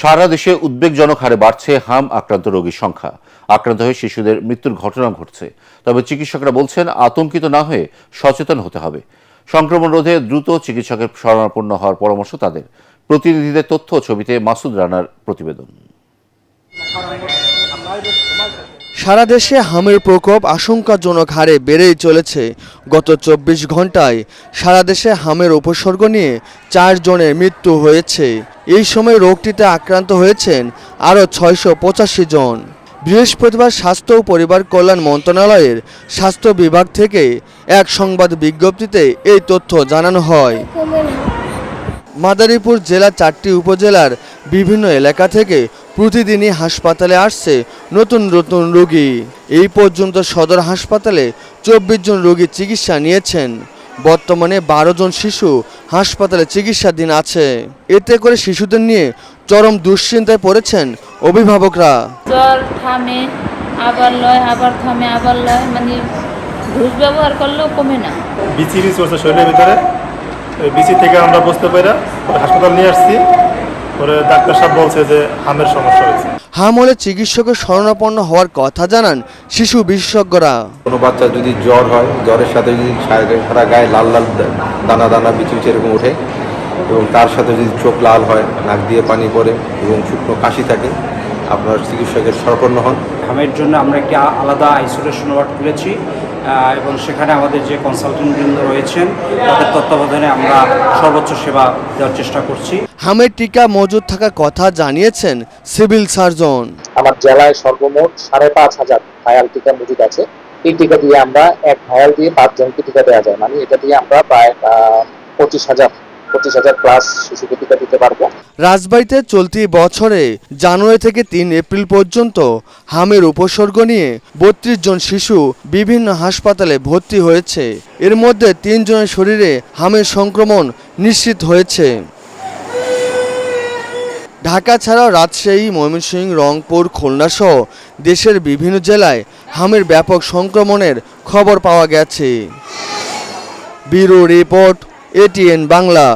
সারা দেশে উদ্বেগজনক হারে বাড়ছে হাম আক্রান্ত রোগীর সংখ্যা। আক্রান্ত হয়ে শিশুদের মৃত্যুর ঘটনা ঘটছে। তবে চিকিৎসকরা বলছেন, আতঙ্কিত না হয়ে সচেতন হতে হবে। সংক্রমণ রোধে দ্রুত চিকিৎসকের শরণাপন্ন হওয়ার পরামর্শ তাদের। প্রতিনিধিদের তথ্য ও ছবিতে মাসুদ রানার প্রতিবেদন। সারা দেশে হামের প্রকোপ আশঙ্কাজনক হারে বেড়েই চলেছে। গত ২৪ ঘন্টায় সারা দেশে হামের উপসর্গ নিয়ে ৪ জনের মৃত্যু হয়েছে। এই সময় রোগটিতে আক্রান্ত হয়েছেন আরও ৬৮৫ জন। বৃহস্পতিবার স্বাস্থ্য ও পরিবার কল্যাণ মন্ত্রণালয়ের স্বাস্থ্য বিভাগ থেকে এক সংবাদ বিজ্ঞপ্তিতে এই তথ্য জানানো হয়। মাদারীপুর জেলার ৪টি উপজেলার বিভিন্ন এলাকা থেকে প্রতিদিনই হাসপাতালে আসছে নতুন নতুন রোগী। এই পর্যন্ত সদর হাসপাতালে ২৪ জন রোগী চিকিৎসা নিয়েছেন। বর্তমানে ১২ জন শিশু হাসপাতালে চিকিৎসাধীন আছে। এতে করে শিশুদের নিয়ে চরম দুশ্চিন্তায় পড়েছেন অভিভাবকরা। জ্বর থামে, আবার লয়, আবার থামে, আবার লয়, মানে ঘুষ ব্যবহার করলেও কমে না। বিচি চলছে শরীরের ভিতরে। বিচি থেকে আমরা বুঝতে পারি, হাসপাতাল নিয়ে আসছি। পরে ডাক্তার সাহেব বলছে যে হামের সমস্যা হয়েছে। হাম হলে চিকিৎসকের শরণাপন্ন হওয়ার কথা জানান শিশু বিশেষজ্ঞরা। কোনো বাচ্চা যদি জ্বর হয়, জ্বরের সাথে যদি সারা গায়ে লাল লাল দানা দানা বিচি এরকম ওঠে এবং তার সাথে যদি চোখ লাল হয়, নাক দিয়ে পানি পড়ে এবং শুকনো কাশি থাকে, আপনার চিকিৎসকের শরণাপন্ন হন। হামের জন্য আমরা একটি আলাদা আইসোলেশন ওয়ার্ড খুলেছি এবং সেখানে আমাদের যে কনসালটেন্টবৃন্দ রয়েছেন তাদের তত্ত্বাবধানে আমরা সর্বোচ্চ সেবা দেওয়ার চেষ্টা করছি। হামের টিকা মজুদ থাকার কথা জানিয়েছেন সিভিল সার্জন। আমার জেলায় সর্বমোট ৫,৫০০ ভায়াল টিকা মজুদ আছে। এই টিকা দিয়ে আমরা এক ভায়াল দিয়ে ৫ জনকে টিকা দেওয়া যায়, মানে এটা দিয়ে আমরা প্রায় ২৫,০০০ প্লাস শিশুকে টিকা দিতে পারবো। রাজবাড়ীতে চলতি বছরে জানুয়ারি থেকে ৩ এপ্রিল পর্যন্ত হামের উপসর্গ নিয়ে ৩২ জন শিশু বিভিন্ন হাসপাতালে ভর্তি হয়েছে। এর মধ্যে ৩ জনের শরীরে হামের সংক্রমণ নিশ্চিত হয়েছে। ঢাকা ছাড়াও রাজশাহী, ময়মনসিংহ, রংপুর, খুলনা সহ দেশের বিভিন্ন জেলায় হামের ব্যাপক সংক্রমণের খবর পাওয়া গেছে। Bureau report, ATN Bangla.